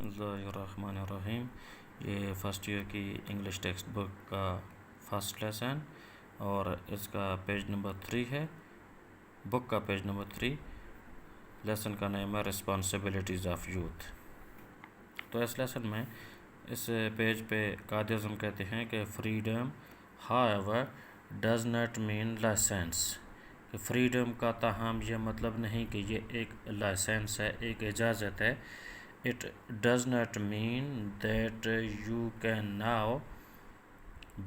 بسم اللہ الرحمن الرحیم۔ یہ فرسٹ ایئر کی انگلش ٹیکسٹ بک کا فرسٹ لیسن اور اس کا پیج نمبر 3 ہے، بک کا پیج نمبر 3۔ لیسن کا نام ہے رسپانسبلٹیز آف یوتھ۔ تو اس لیسن میں اس پیج پہ قائد اعظم کہتے ہیں کہ freedom however does not mean license، کہ فریڈم کا تاہم یہ مطلب نہیں کہ یہ ایک لائسنس ہے، ایک اجازت ہے۔ It does not mean that you can now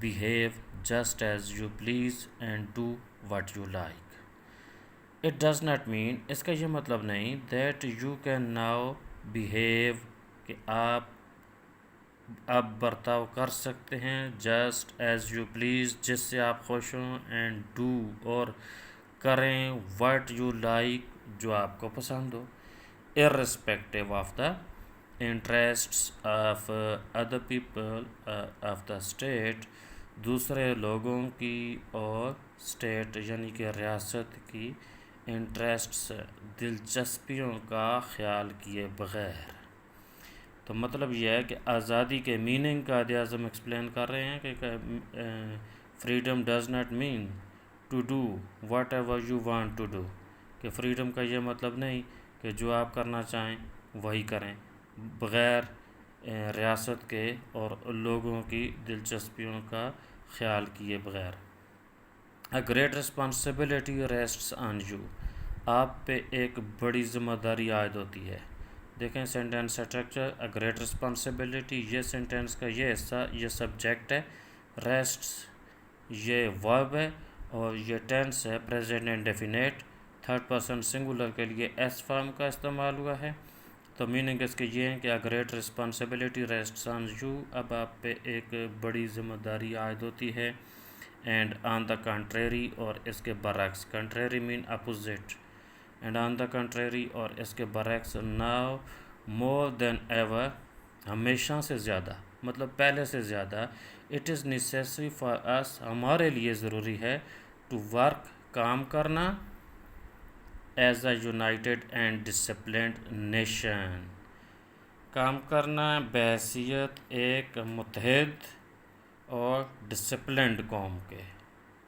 behave just as you please and do what you like۔ It does not mean، اس کا یہ مطلب نہیں that you can now behave، کہ آپ اب برتاؤ کر سکتے ہیں just as you please، جس سے آپ خوش ہوں، and do، اور کریں what you like، جو آپ کو پسند ہو، irrespective of the interests of other people of the state، دوسرے لوگوں کی اور اسٹیٹ یعنی کہ ریاست کی انٹرسٹس، دلچسپیوں کا خیال کیے بغیر۔ تو مطلب یہ ہے کہ آزادی کے میننگ کا قائد اعظم ایکسپلین کر رہے ہیں کہ freedom does not mean to do whatever you want to do, کہ فریڈم کا یہ مطلب نہیں کہ جو آپ کرنا چاہیں وہی کریں بغیر ریاست کے اور لوگوں کی دلچسپیوں کا خیال کیے بغیر۔ A great responsibility rests on you، آپ پہ ایک بڑی ذمہ داری عائد ہوتی ہے۔ دیکھیں sentence structure, A great responsibility، یہ سینٹینس کا یہ حصہ یہ سبجیکٹ ہے، ریسٹس یہ ورب ہے، اور یہ ٹینس ہے present indefinite, third person singular کے لیے ایس فارم کا استعمال ہوا ہے۔ تو میننگ اس کے یہ ہے کہ great responsibility rests on you, اب آپ پہ ایک بڑی ذمہ داری عائد ہوتی ہے، اینڈ آن دا کنٹریری، اور اس کے برعکس، contrary mean opposite, and on the contrary, اور اس کے برعکس، ناؤ مور دین ایور، ہمیشہ سے زیادہ، مطلب پہلے سے زیادہ، it is necessary for us, ہمارے لیے ضروری ہے، ٹو ورک، کام کرنا، as a united and disciplined nation, کام کرنا بحیثیت ایک متحد اور ڈسپلنڈ قوم کے۔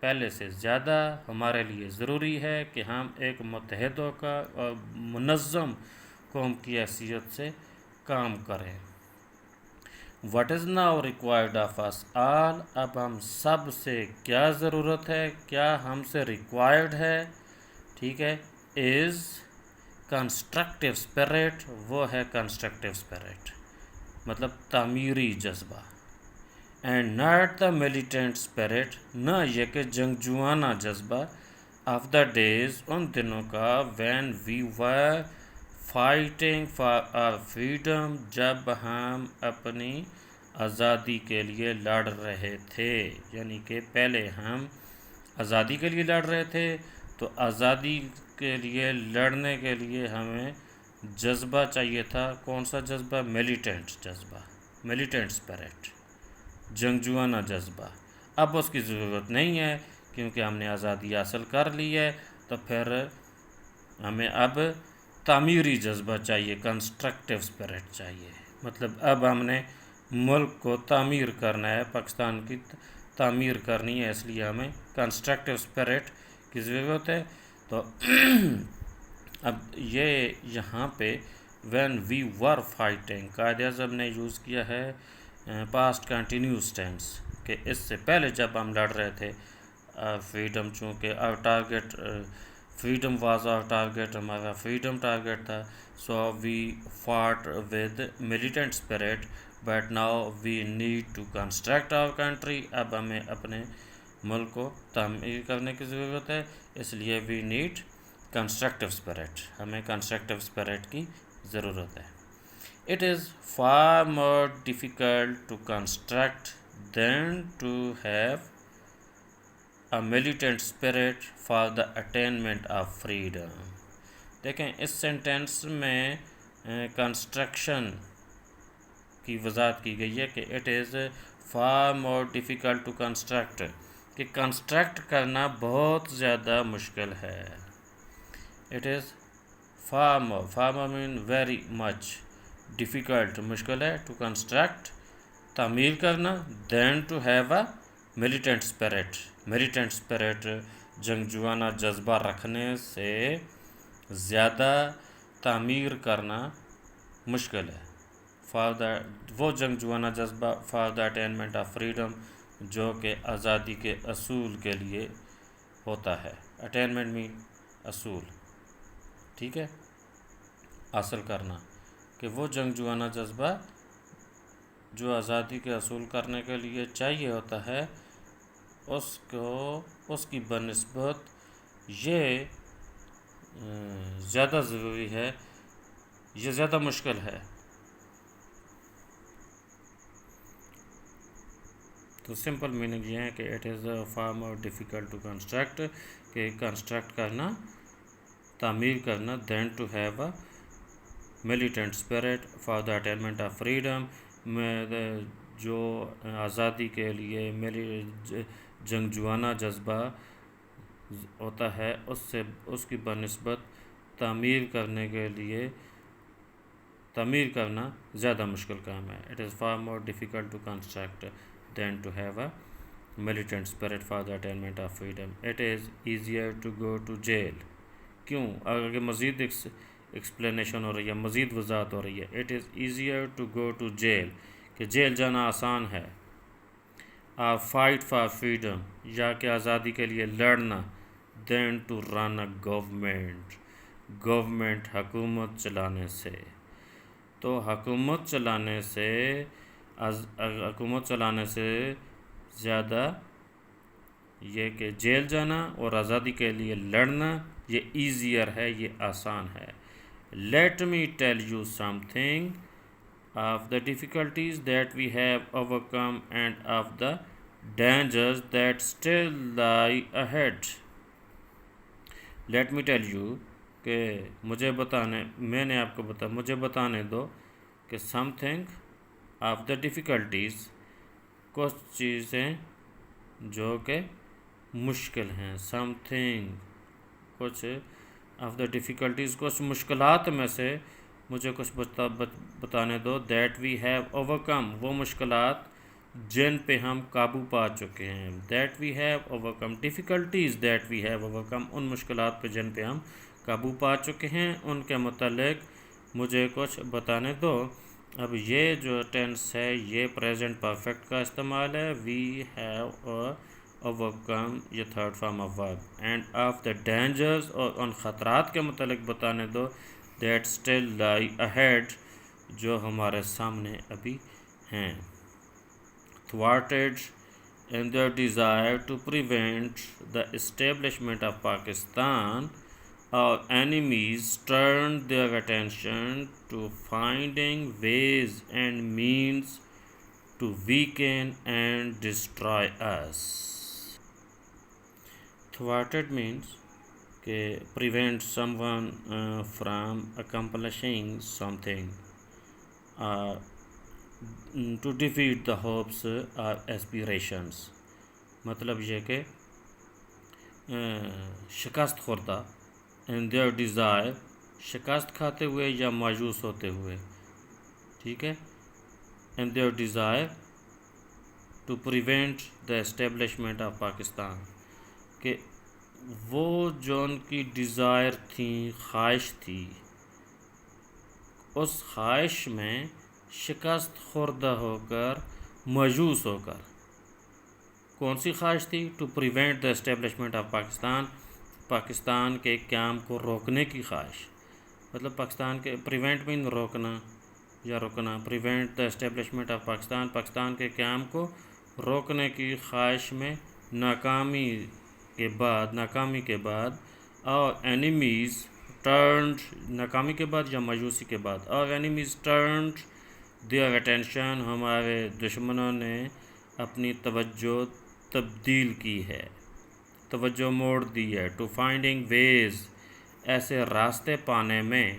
پہلے سے زیادہ ہمارے لیے ضروری ہے کہ ہم ایک متحد کا اور منظم قوم کی حیثیت سے کام کریں۔ What is now required of us all، اب ہم سب سے کیا ضرورت ہے، کیا ہم سے ریکوائرڈ ہے، ٹھیک ہے، is کنسٹرکٹیو اسپرٹ، وہ ہے کنسٹرکٹیو اسپرٹ، مطلب تعمیری جذبہ، and not the militant spirit, نہ یہ کہ جنگجوانہ جذبہ، آف دا ڈیز، ان دنوں کا، when we were fighting for our freedom, جب ہم اپنی آزادی کے لیے لڑ رہے تھے، یعنی کہ پہلے ہم آزادی کے لیے لڑ رہے تھے، تو آزادی کے لیے لڑنے کے لیے ہمیں جذبہ چاہیے تھا، کون سا جذبہ؟ ملیٹنٹ جذبہ، ملیٹنٹ اسپرٹ، جنگجوانہ جذبہ۔ اب اس کی ضرورت نہیں ہے کیونکہ ہم نے آزادی حاصل کر لی ہے، تو پھر ہمیں اب تعمیری جذبہ چاہیے، کنسٹرکٹیو اسپرٹ چاہیے، مطلب اب ہم نے ملک کو تعمیر کرنا ہے، پاکستان کی تعمیر کرنی ہے، اس لیے ہمیں کنسٹرکٹیو اسپرٹ کی ضرورت ہے۔ تو اب یہ یہاں پہ when we were fighting, Quaid Azam نے یوز کیا ہے پاسٹ کنٹینیوس ٹینس، کہ اس سے پہلے جب ہم لڑ رہے تھے فریڈم، چونکہ our target freedom was our target, ہمارا فریڈم ٹارگیٹ تھا، so we fought with militant spirit, but now we need to construct our country, اب ہمیں اپنے ملک کو تعمیر کرنے کی ضرورت ہے، اس لیے وی نیڈ کنسٹرکٹیو اسپرٹ، ہمیں کنسٹرکٹیو اسپرٹ کی ضرورت ہے۔ It is far more difficult to construct than to have a militant spirit for the attainment of freedom. دیکھیں اس سینٹینس میں کنسٹرکشن کی وضاحت کی گئی ہے کہ it is far more difficult to construct, کہ کنسٹرکٹ کرنا بہت زیادہ مشکل ہے۔ It is far more mean very much, difficult مشکل ہے, ٹو کنسٹرکٹ تعمیر کرنا, then to have a militant spirit, militant spirit جنگجوانہ جذبہ رکھنے سے زیادہ تعمیر کرنا مشکل ہے. فار دا وہ جنگجوانہ جذبہ for the attainment of freedom جو کہ آزادی کے اصول کے لیے ہوتا ہے. اٹینمنٹ مین اصول, ٹھیک ہے, حاصل کرنا, کہ وہ جنگجوانہ جذبہ جو آزادی کے اصول کرنے کے لیے چاہیے ہوتا ہے اس کی بنسبت یہ زیادہ ضروری ہے, یہ زیادہ مشکل ہے. تو سمپل میننگ یہ ہے کہ it is far more difficult to construct, کہ کنسٹرکٹ کرنا, تعمیر کرنا, then to have a militant spirit for the attainment of freedom, جو آزادی کے لیے جنگجوانہ جذبہ ہوتا ہے اس کی بنسبت تعمیر کرنا زیادہ مشکل کام ہے. It is far more difficult to construct than to have a militant spirit for the attainment of freedom. It is easier to go to jail. کیوں؟ آگے مزید ایکسپلینیشن ہو رہی ہے, مزید وضاحت ہو رہی ہے. It is easier to go to jail, کہ جیل جانا آسان ہے. فائٹ فار فریڈم, یا کہ آزادی کے لیے لڑنا, دین ٹو رن اے گورنمنٹ حکومت چلانے سے. تو حکومت چلانے سے زیادہ یہ کہ جیل جانا اور آزادی کے لیے لڑنا یہ ایزیئر ہے, یہ آسان ہے. Let me tell you something of the difficulties that we have overcome and of the dangers that still lie ahead. Let me tell you, کہ مجھے بتانے دو کہ something of the difficulties, کچھ چیزیں جو کہ مشکل ہیں. سم تھنگ کچھ آف دا ڈیفیکلٹیز, کچھ مشکلات میں سے مجھے کچھ بتانے دو. دیٹ وی ہیو اوورکم, وہ مشکلات جن پہ ہم قابو پا چکے ہیں. That we have overcome, difficulties that we have overcome, ان مشکلات پہ جن پہ ہم قابو پا چکے ہیں ان کے متعلق مجھے کچھ بتانے دو. اب یہ جو ٹینس ہے یہ پریزنٹ پرفیکٹ کا استعمال ہے. وی ہیو اوورکم یہ third form of verb. And of the dangers, اور ان خطرات کے متعلق بتانے دو. دیٹ اسٹل لائی اہیڈ, جو ہمارے سامنے ابھی ہیں. thwarted in their desire to prevent the establishment of Pakistan, our enemies turned their attention to finding ways and means to weaken and destroy us. Thwarted means کہ prevent someone from accomplishing something, to defeat the hopes or aspirations. مطلب یہ کہ شکست خوردہ, in their desire, شکست کھاتے ہوئے یا مایوس ہوتے ہوئے, ٹھیک ہے, in their desire to prevent the establishment of Pakistan, کہ وہ جو ان کی ڈیزائر تھی, خواہش تھی, اس خواہش میں شکست خوردہ ہو کر, مایوس ہو کر. کون سی خواہش تھی؟ To prevent the establishment of Pakistan, Pakistan کے قیام کو روکنے کی خواہش. مطلب پاکستان کے پریونٹ مین روکنا یا رکنا, prevent the establishment of Pakistan, Pakistan کے قیام کو روکنے کی خواہش میں ناکامی کے بعد اور اینیمیز ٹرنڈ, ناکامی کے بعد یا مایوسی کے بعد, اور اینیمیز ٹرنڈ دیئر اٹینشن, ہمارے دشمنوں نے اپنی توجہ تبدیل کی ہے, توجہ موڑ دی ہے. ٹو فائنڈنگ ویز, ایسے راستے پانے میں,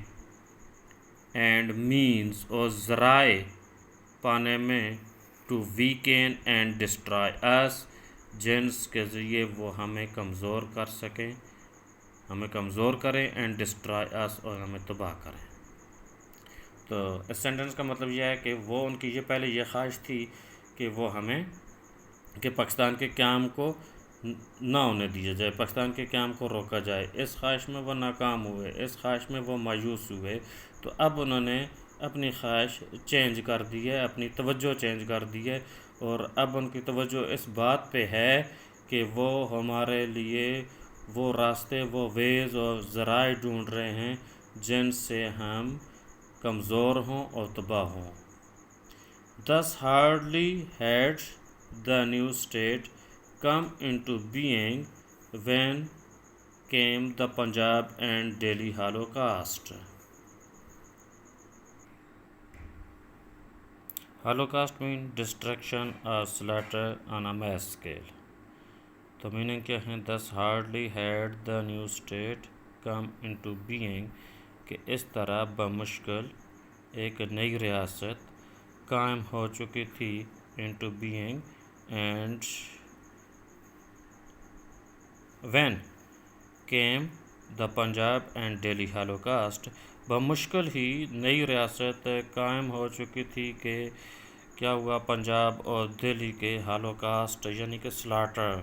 اینڈ مینز, اور ذرائع پانے میں, ٹو ویکن اینڈ ڈسٹرائے اس, جنس کے ذریعے وہ ہمیں کمزور کر سکیں, ہمیں کمزور کریں, اینڈ ڈسٹرائے اس, اور ہمیں تباہ کریں. تو اس سینٹنس کا مطلب یہ ہے کہ وہ ان کی یہ پہلے یہ خواہش تھی کہ وہ ہمیں کہ پاکستان کے قیام کو نہ ہونے دیا جائے، پاکستان کے قیام کو روکا جائے. اس خواہش میں وہ ناکام ہوئے، اس خواہش میں وہ مایوس ہوئے. تو اب انہوں نے اپنی خواہش چینج کر دی ہے، اپنی توجہ چینج کر دی ہے، اور اب ان کی توجہ اس بات پہ ہے کہ وہ ہمارے لیے وہ راستے، وہ ویز اور ذرائع ڈھونڈ رہے ہیں جن سے ہم کمزور ہوں اور تباہ ہوں. Thus hardly had the new state come into being when came the Punjab and Delhi Holocaust. Holocaust means destruction or slaughter on a mass scale. تو میننگ کیا ہے؟ Thus hardly had the new state come into being کہ اس طرح بمشکل ایک نئی ریاست قائم ہو چکی تھی into being and when came the Punjab and Delhi Holocaust. بمشکل ہی نئی ریاست قائم ہو چکی تھی کہ کیا ہوا؟ پنجاب اور دہلی کے ہالوکاسٹ یعنی کہ سلاٹر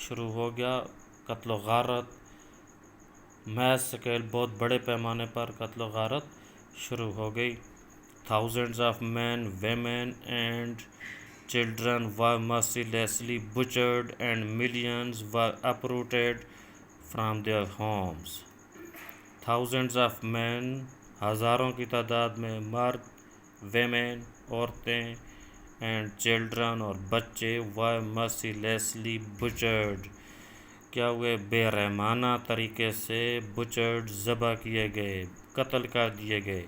شروع ہو گیا، قتل و غارت، میس سکیل، بہت بڑے پیمانے پر قتل و غارت شروع ہو گئی. Thousands of men, women and children were mercilessly butchered and millions were uprooted from their homes. Thousands of men، ہزاروں کی تعداد میں، مرد، women، عورتیں، and children اور بچے were mercilessly butchered کیا ہوئے؟ بے رحمانہ طریقے سے butchered ذبح کیے گئے، قتل کر دیے گئے.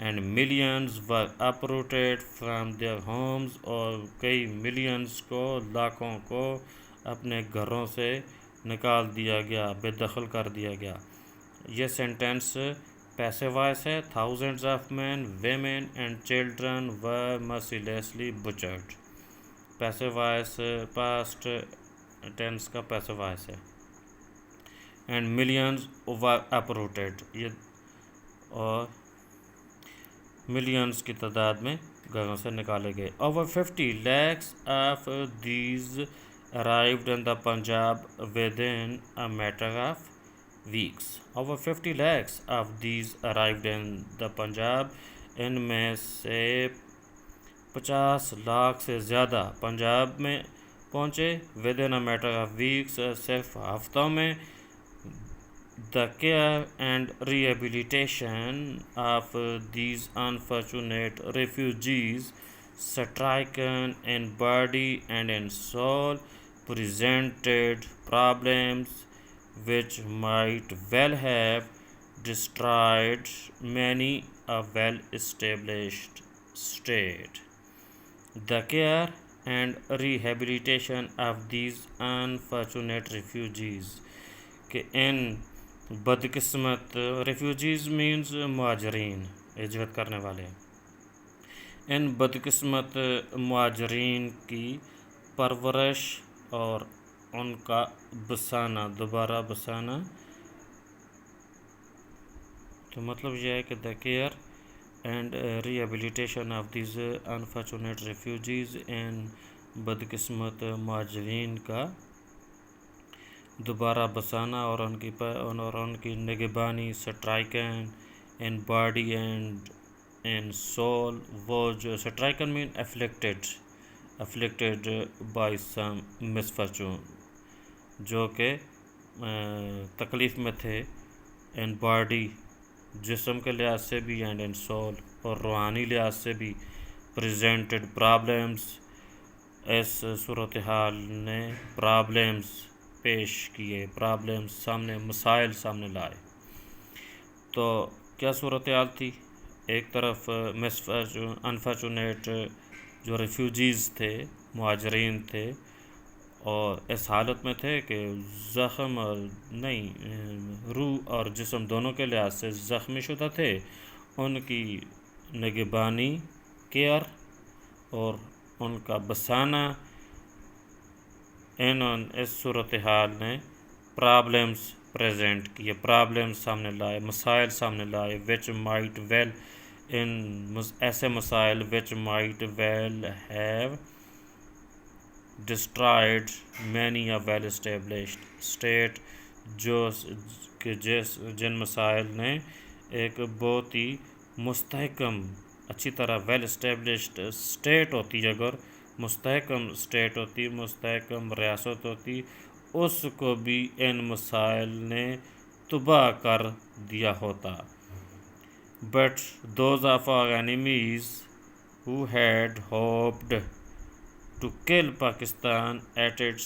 And millions were uprooted from their homes اور کئی ملینز کو، لاکھوں کو اپنے گھروں سے نکال دیا گیا، بے دخل کر دیا گیا. یہ سینٹینس پیسو وائس ہے. Thousands of men, women and children were mercilessly butchered. Passive voice past tense کا پیسو وائس ہے. And millions were uprooted اور ملینز کی تعداد میں گھروں سے نکالے گئے. Over 50 lakhs of these arrived in the Punjab within a matter of weeks. Over 50 lakhs of these arrived in the Punjab. ان میں سے 50 لاکھ سے زیادہ پنجاب میں پہنچے. within a matter of weeks صرف ہفتوں میں. The care and rehabilitation of these unfortunate refugees stricken in body and in soul presented problems which might well have destroyed many a well-established state. The care and rehabilitation of these unfortunate refugees کہ ان بدقسمت refugees means مہاجرین، ہجرت کرنے والے، ان بدقسمت مہاجرین کی پرورش اور ان کا بسانا، دوبارہ بسانا. تو مطلب یہ ہے کہ the care and rehabilitation of these unfortunate refugees, ان بدقسمت مہاجرین کا دوبارہ بسانا اور ان کی نگہبانی. Stricken in body and in soul, وہ جو سٹرائکن مین افلیکٹیڈ بائی سم مسفارچون، جو کہ تکلیف میں تھے. ان باڈی جسم کے لحاظ سے بھی، اینڈ ان سول اور روحانی لحاظ سے بھی. پریزنٹڈ پرابلمس، اس صورتحال نے پرابلمس پیش کیے، پرابلمس سامنے، مسائل سامنے لائے. تو کیا صورتحال تھی؟ ایک طرف انفارچونیٹ جو ریفیوجیز تھے، مہاجرین تھے، اور اس حالت میں تھے کہ زخم نہیں، روح اور جسم دونوں کے لحاظ سے زخمی شدہ تھے. ان کی نگہبانی، کیئر اور ان کا بسانا، اس صورتحال نے پرابلمس پریزنٹ کیے، پرابلمس سامنے لائے، مسائل سامنے لائے. وچ مائٹ ویل ان ایسے مسائل which might well have destroyed many a well established state جن مسائل نے ایک بہت ہی مستحکم اچھی طرح ویل اسٹیبلشڈ اسٹیٹ ہوتی، اگر مستحکم اسٹیٹ ہوتی، مستحکم ریاست ہوتی، اس کو بھی ان مسائل نے تباہ کر دیا ہوتا. But those of our enemies who had hoped to kill Pakistan at its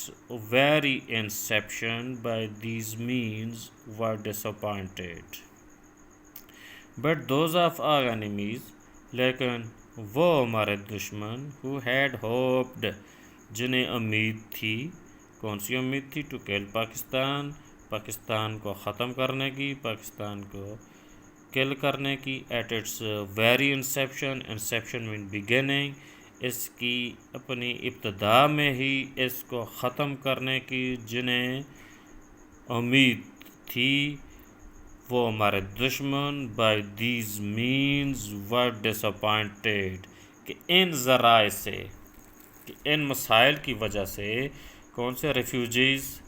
very inception by these means were disappointed. But those of our enemies, لیکن وہ ہمارے دشمن who had hoped جنہیں امید تھی، کون سی امید تھی؟ to kill پاکستان، پاکستان کو ختم کرنے کی، پاکستان کو کل کرنے کی. at its very inception، inception mean beginning، اس کی اپنی ابتدا میں ہی اس کو ختم کرنے کی جنہیں امید تھی، وہ ہمارے دشمن by these means were disappointed، کہ ان ذرائع سے، کہ ان مسائل کی وجہ سے، کون سے ریفیوجیز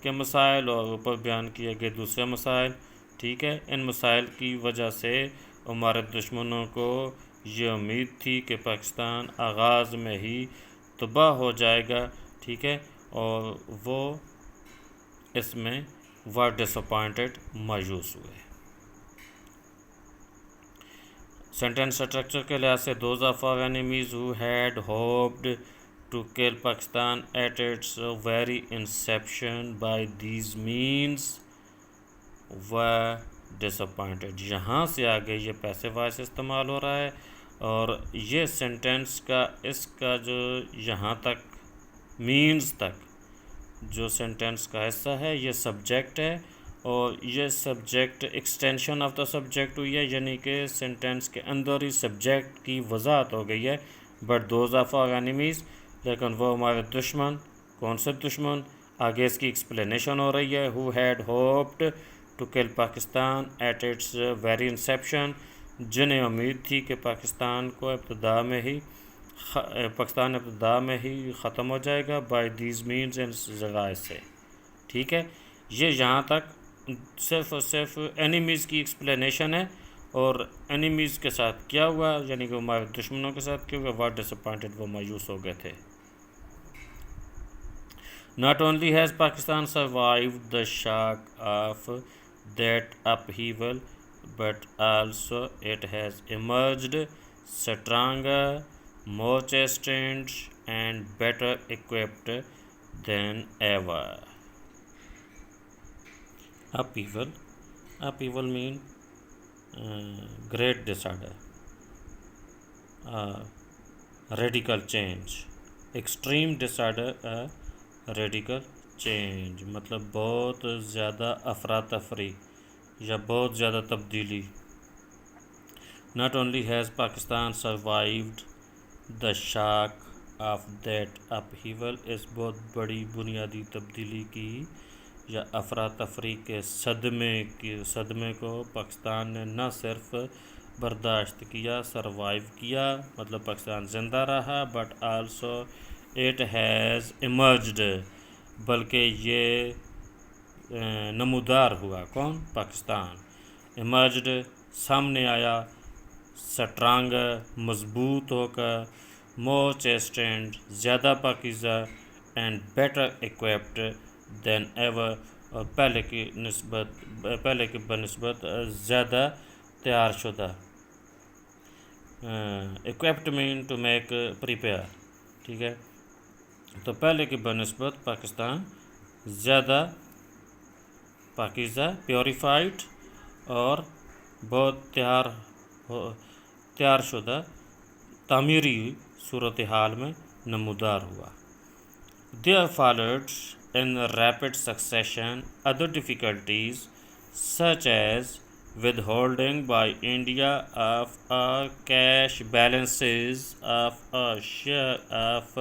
کے مسائل اور اوپر بیان کیے گئے دوسرے مسائل، ٹھیک ہے، ان مسائل کی وجہ سے ہمارے دشمنوں کو یہ امید تھی کہ پاکستان آغاز میں ہی تباہ ہو جائے گا، ٹھیک ہے، اور وہ اس میں were disappointed مایوس ہوئے. سینٹینس اسٹرکچر کے لحاظ سے those of our enemies who had hoped to kill Pakistan at its very inception by these means were disappointed. یہاں سے آگے یہ پیسو وائس استعمال ہو رہا ہے، اور یہ سینٹینس کا اس کا جو یہاں تک مینز تک جو سینٹینس کا حصہ ہے یہ سبجیکٹ ہے، اور یہ subject extension of the subject ہوئی ہے، یعنی کہ سینٹینس کے اندر ہی سبجیکٹ کی وضاحت ہو گئی ہے. But those of our enemies, لیکن وہ ہمارے دشمن، کون سے دشمن؟ آگے اس کی ایکسپلینیشن ہو رہی ہے. who had hoped to kill Pakistan at its very inception، جنہیں امید تھی کہ پاکستان ابتدا میں ہی ختم ہو جائے گا by these means، ان ذرائع سے، ٹھیک ہے. یہ یہاں تک صرف اور صرف اینیمیز کی ایکسپلینیشن ہے، اور اینیمیز کے ساتھ کیا ہوا، یعنی کہ ہمارے دشمنوں کے ساتھ کیا ہوا، were disappointed، وہ مایوس ہو گئے تھے. Not only has Pakistan survived the shock of that upheaval, but also it has emerged stronger, more chastened, and better equipped than ever. Upheaval mean great disorder, radical change. Extreme disorder, radical change, مطلب بہت زیادہ افراتفری یا بہت زیادہ تبدیلی. Not only has Pakistan survived the shock of that upheaval، اس بہت بڑی بنیادی تبدیلی کی یا افراتفری کے صدمے کو پاکستان نے نہ صرف برداشت کیا، سروائیو کیا، مطلب پاکستان زندہ رہا، but also it has emerged, بلکہ یہ نمودار ہوا. کون؟ پاکستان. ایمرجڈ سامنے آیا، سٹرانگ مضبوط ہو کر، مور چیسٹنڈ زیادہ پاکیزہ، اینڈ بیٹر ایکویپڈ دین ایور، اور پہلے کی بنسبت زیادہ تیار شدہ. ایکویپڈ مین ٹو میک پریپیئر، ٹھیک ہے، تو پہلے کی بنسبت پاکستان زیادہ پاکیزہ، پیوریفائڈ، اور بہت تیار شدہ تعمیری صورتحال میں نمودار ہوا. There followed in rapid succession other difficulties, such as withholding by India of our cash balances, of our share of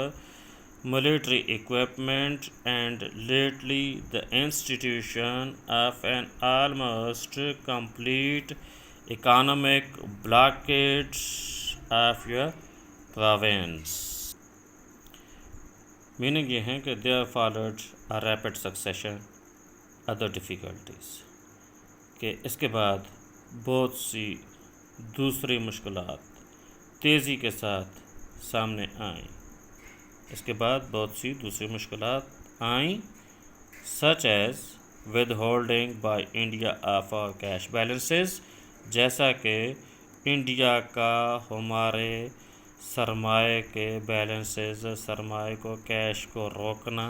military equipment, and lately the institution of an almost complete economic blockage of your province. Meaning یہ ہے کہ there followed a rapid succession other difficulties, کہ اس کے بعد بہت سی دوسری مشکلات تیزی کے ساتھ سامنے آئیں. اس کے بعد بہت سی دوسری مشکلات آئیں such as withholding by India of our cash balances، جیسا کہ انڈیا کا ہمارے سرمایہ کے بیلنسز، سرمایہ کو کیش کو روکنا،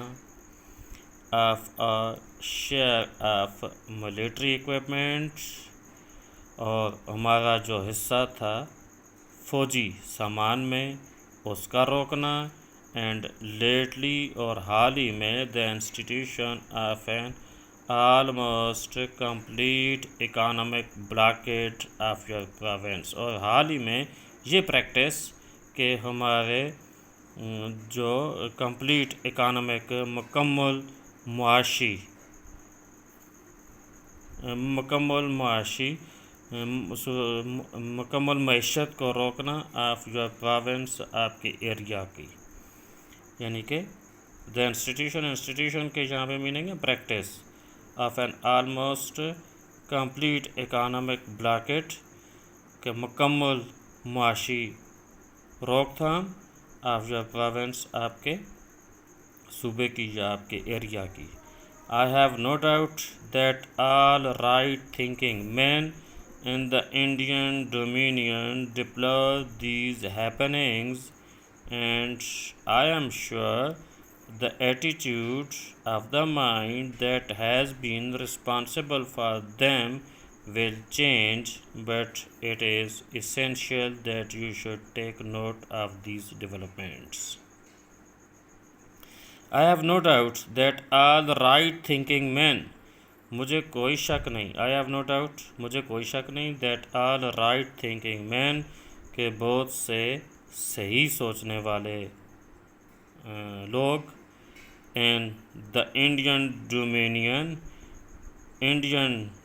of share of military equipment, اور ہمارا جو حصہ تھا فوجی سامان میں اس کا روکنا، اینڈ لیٹلی اور حال ہی میں the institution of an almost complete economic blockage of your province, اور حال ہی میں یہ پریکٹس کہ ہمارے جو کمپلیٹ اکانومک مکمل معیشت کو روکنا آف یور پروونس، آپ کے ایریا کی، یعنی کہ دا انسٹیٹیوشن کے یہاں پہ میننگ ہے practice of an almost complete economic blockage, کہ مکمل معاشی روک تھام آف یور پروونس، آپ کے صوبے کی یا آپ کے ایریا کی. I have no doubt that all right-thinking men in the Indian Dominion deplore these happenings, and I am sure the attitude of the mind that has been responsible for them will change, but it is essential that you should take note of these developments. I have no doubt that all right-thinking men، مجھے کوئی شک نہیں، I have no doubt، مجھے کوئی شک نہیں، that all right-thinking men، کہ بہت سے صحیح سوچنے والے لوگ in the Indian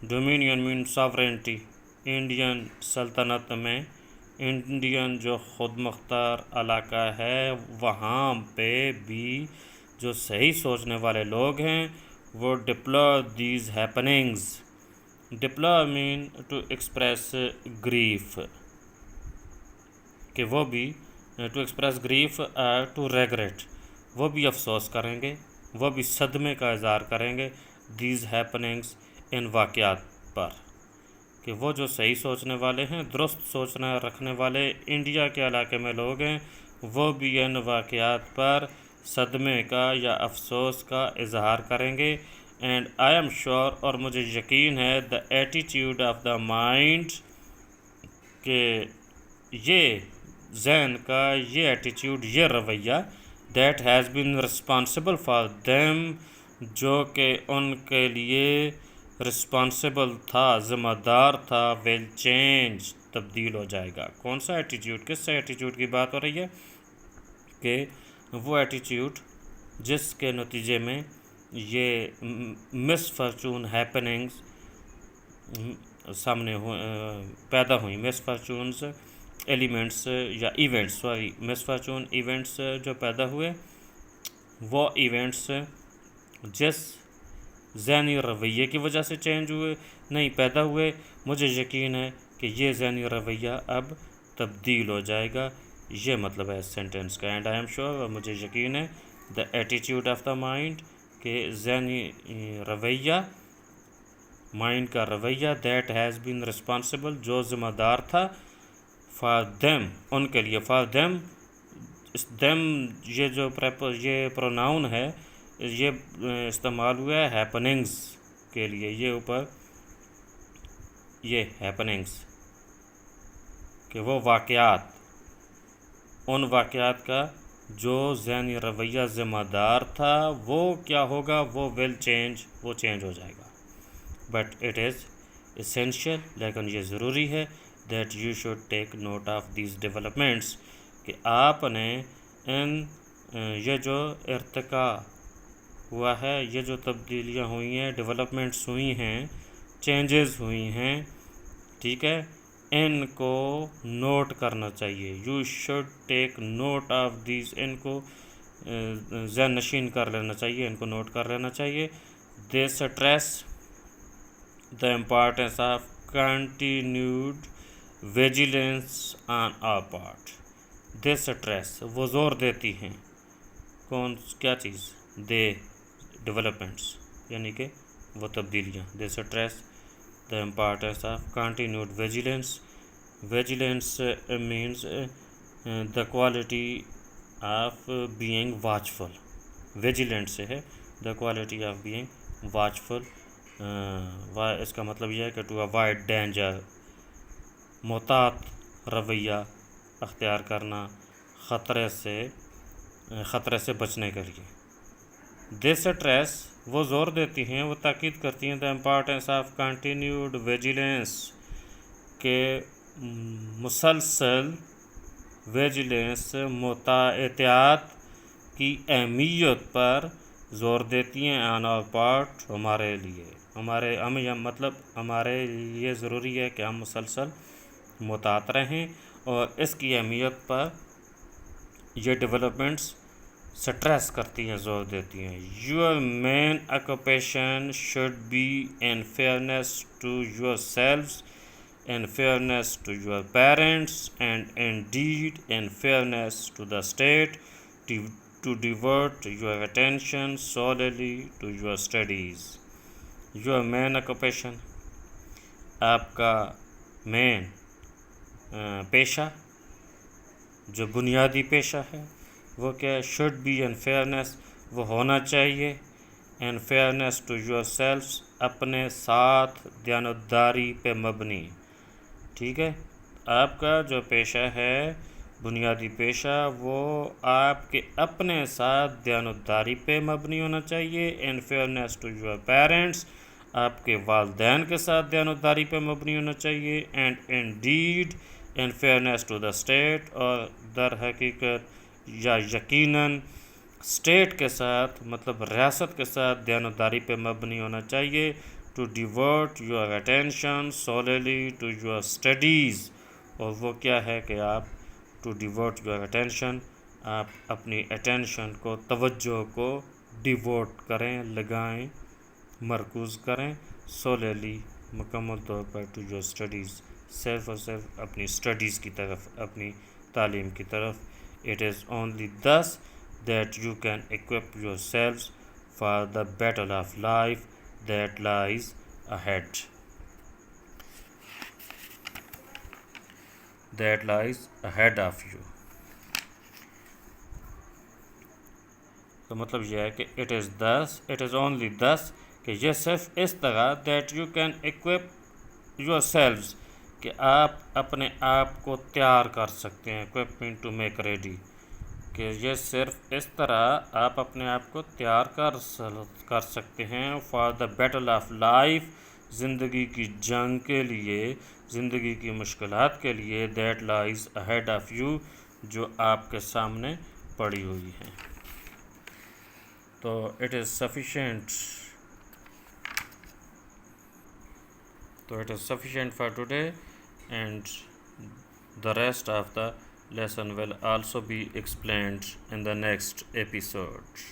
Dominion means sovereignty، Indian سلطنت میں، انڈین جو خود مختار علاقہ ہے وہاں پہ بھی جو صحیح سوچنے والے لوگ ہیں وہ deplore these happenings، deplore mean to express grief، کہ وہ بھی to express grief to regret، وہ بھی افسوس کریں گے، وہ بھی صدمے کا اظہار کریں گے these happenings، ان واقعات پر، کہ وہ جو صحیح سوچنے والے ہیں، درست سوچنا رکھنے والے انڈیا کے علاقے میں لوگ ہیں، وہ بھی ان واقعات پر صدمے کا یا افسوس کا اظہار کریں گے. اینڈ آئی ایم شیور، اور مجھے یقین ہے، the attitude of the mind, کہ یہ ذہن کا یہ ایٹیٹیوڈ، یہ رویہ، that has been responsible for them, جو کہ ان کے لیے رسپانسبل تھا، ذمہ دار تھا، ول چینج، تبدیل ہو جائے گا. کون سا ایٹیٹیوڈ، کس سے ایٹیٹیوڈ کی بات ہو رہی ہے؟ کہ وہ ایٹیٹیوڈ جس کے نتیجے میں یہ مس فارچون ہیپننگز سامنے پیدا ہوئیں، مس فارچونز ایلیمنٹس یا ایونٹس، مس فارچون ایونٹس جو پیدا ہوئے، وہ ایونٹس جس ذہنی رویے کی وجہ سے چینج ہوئے نہیں پیدا ہوئے، مجھے یقین ہے کہ یہ ذہنی رویہ اب تبدیل ہو جائے گا. یہ مطلب ہے اس سینٹنس کا. اینڈ آئی ایم شیور، اور مجھے یقین ہے، the attitude of the mind, کہ ذہنی رویہ، مائنڈ کا رویہ، دیٹ ہیز بین رسپانسبل، جو ذمہ دار تھا، فار دیم، ان کے لیے، فار دیم، دیم یہ جو یہ پروناؤن ہے، یہ استعمال ہوا ہے ہیپننگز کے لیے، یہ اوپر یہ ہیپننگز، کہ وہ واقعات، ان واقعات کا جو ذہنی رویہ ذمہ دار تھا وہ کیا ہوگا، وہ ول چینج، وہ چینج ہو جائے گا. بٹ اٹ از اسینشیل، لیکن یہ ضروری ہے، that you should take note of these developments, کہ آپ نے ان یہ جو ارتقاء ہوا ہے، یہ جو تبدیلیاں ہوئی ہیں، ڈیولپمنٹس ہوئی ہیں، چینجز ہوئی ہیں، ٹھیک ہے، ان کو نوٹ کرنا چاہیے. You should take note of these. ان کو ذہن نشین کر لینا چاہیے, ان کو نوٹ کر لینا چاہیے. They stress the importance of continued vigilance on our part. They stress وہ زور دیتی ہیں. کیا چیز؟ دے ڈیولپمنٹس یعنی کہ وہ تبدیلیاں. دے stress the importance of continued vigilance. Vigilance means the quality of being watchful. Vigilant سے ہے the quality of being watchful. اس کا مطلب یہ ہے کہ to avoid danger, محتاط رویہ اختیار کرنا, خطرے سے بچنے کے لیے. دس اسٹریس وہ زور دیتی ہیں, وہ تاکید کرتی ہیں دا امپارٹینس آف کنٹینیوڈ ویجیلنس کہ مسلسل ویجیلنس احتیاط کی اہمیت پر زور دیتی ہیں. آن آر پارٹ ہمارے لیے, ہمارے لیے ضروری ہے کہ ہم مسلسل محتاط رہیں, اور اس کی اہمیت پر یہ ڈیولپمنٹس سٹریس کرتی ہیں, زور دیتی ہیں. Your main occupation should be in fairness to yourselves, in fairness to your parents, and indeed in fairness to the state, to devote your attention solely to your studies. Your main occupation, آپ کا مین پیشہ, جو بنیادی پیشہ ہے وہ کیا؟ should be in fairness, وہ ہونا چاہیے. in fairness to yourselves, اپنے ساتھ دیانتداری پہ مبنی. ٹھیک ہے, آپ کا جو پیشہ ہے بنیادی پیشہ وہ آپ کے اپنے ساتھ دیانتداری پہ مبنی ہونا چاہیے. in fairness to your parents, آپ کے والدین کے ساتھ دیانتداری پہ مبنی ہونا چاہیے. and indeed in fairness to the state, اور در حقیقت یا یقیناً اسٹیٹ کے ساتھ مطلب ریاست کے ساتھ دیانتداری پہ مبنی ہونا چاہیے. to devote your attention solely to your studies, اور وہ کیا ہے کہ آپ to devote your attention, آپ اپنی attention کو, توجہ کو devote کریں, لگائیں, مرکوز کریں. solely مکمل طور پر to your studies, صرف اور صرف اپنی اسٹڈیز کی طرف, اپنی تعلیم کی طرف. it is only thus that you can equip yourselves for the battle of life that lies ahead. That lies ahead of you. تو مطلب یہ ہے کہ it is only thus کہ یہ صرف اس طرح that you can equip yourselves کہ آپ اپنے آپ کو تیار کر سکتے ہیں. equipment to make ready, کہ یہ صرف اس طرح آپ اپنے آپ کو تیار کر سکتے ہیں. for the battle of life, زندگی کی جنگ کے لیے, زندگی کی مشکلات کے لیے. that lies ahead of you, جو آپ کے سامنے پڑی ہوئی ہیں. تو it is sufficient for today, and the rest of the lesson will also be explained in the next episode.